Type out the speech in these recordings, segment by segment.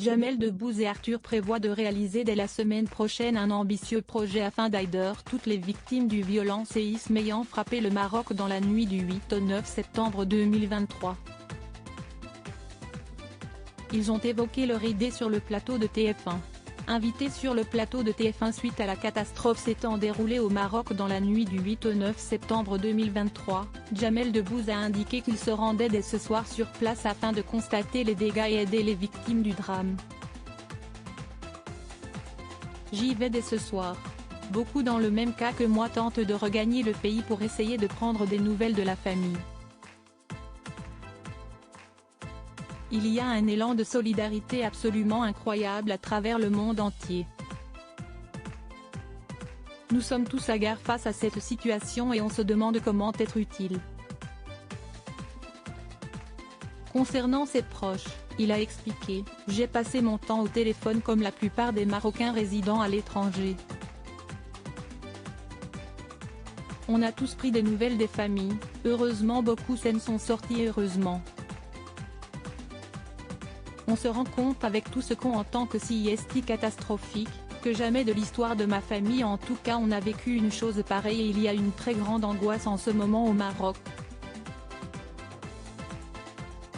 Jamel Debbouze et Arthur prévoient de réaliser dès la semaine prochaine un ambitieux projet afin d'aider toutes les victimes du violent séisme ayant frappé le Maroc dans la nuit du 8 au 9 septembre 2023. Ils ont évoqué leur idée sur le plateau de TF1. Invité sur le plateau de TF1 suite à la catastrophe s'étant déroulée au Maroc dans la nuit du 8 au 9 septembre 2023, Jamel Debbouze a indiqué qu'il se rendait dès ce soir sur place afin de constater les dégâts et aider les victimes du drame. J'y vais dès ce soir. Beaucoup dans le même cas que moi tentent de regagner le pays pour essayer de prendre des nouvelles de la famille. Il y a un élan de solidarité absolument incroyable à travers le monde entier. Nous sommes tous hagards face à cette situation et on se demande comment être utile. Concernant ses proches, il a expliqué « J'ai passé mon temps au téléphone comme la plupart des Marocains résidant à l'étranger. On a tous pris des nouvelles des familles, heureusement beaucoup s'en sont sortis heureusement. On se rend compte avec tout ce qu'on entend que c'est catastrophique, que jamais de l'histoire de ma famille en tout cas on a vécu une chose pareille et il y a une très grande angoisse en ce moment au Maroc.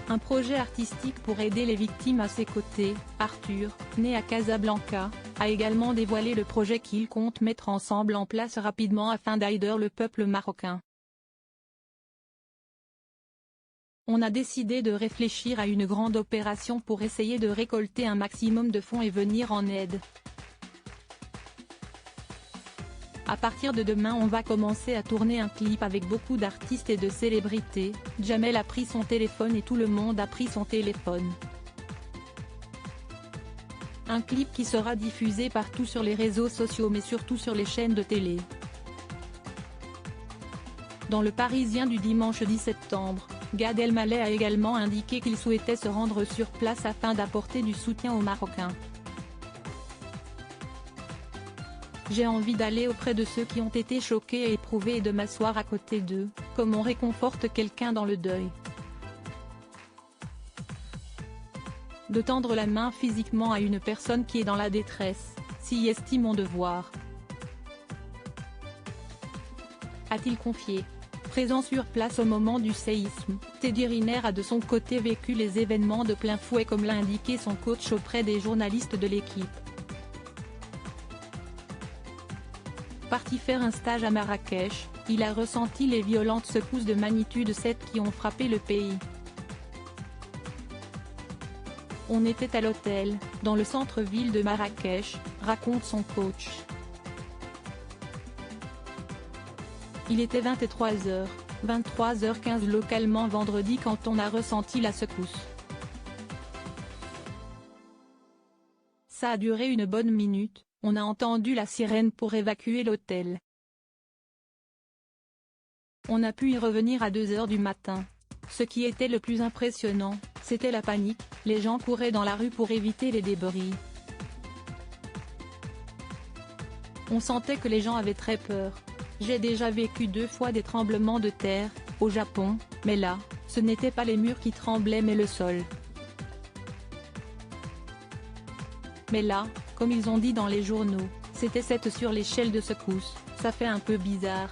Un projet artistique pour aider les victimes à ses côtés, Arthur, né à Casablanca, a également dévoilé le projet qu'il compte mettre ensemble en place rapidement afin d'aider le peuple marocain. On a décidé de réfléchir à une grande opération pour essayer de récolter un maximum de fonds et venir en aide. À partir de demain on va commencer à tourner un clip avec beaucoup d'artistes et de célébrités. Jamel a pris son téléphone et tout le monde a pris son téléphone. Un clip qui sera diffusé partout sur les réseaux sociaux mais surtout sur les chaînes de télé. Dans Le Parisien du dimanche 10 septembre, Gad Elmaleh a également indiqué qu'il souhaitait se rendre sur place afin d'apporter du soutien aux Marocains. J'ai envie d'aller auprès de ceux qui ont été choqués et éprouvés et de m'asseoir à côté d'eux, comme on réconforte quelqu'un dans le deuil. De tendre la main physiquement à une personne qui est dans la détresse, si est mon devoir. A-t-il confié. Présent sur place au moment du séisme, Teddy Riner a de son côté vécu les événements de plein fouet comme l'a indiqué son coach auprès des journalistes de l'équipe. Parti faire un stage à Marrakech, il a ressenti les violentes secousses de magnitude 7 qui ont frappé le pays. On était à l'hôtel, dans le centre-ville de Marrakech, raconte son coach. Il était 23h, 23h15 localement vendredi quand on a ressenti la secousse. Ça a duré une bonne minute, on a entendu la sirène pour évacuer l'hôtel. On a pu y revenir à 2h du matin. Ce qui était le plus impressionnant, c'était la panique, les gens couraient dans la rue pour éviter les débris. On sentait que les gens avaient très peur. J'ai déjà vécu 2 fois des tremblements de terre, au Japon, mais là, ce n'était pas les murs qui tremblaient mais le sol. Mais là, comme ils ont dit dans les journaux, c'était 7 sur l'échelle de secousse, ça fait un peu bizarre.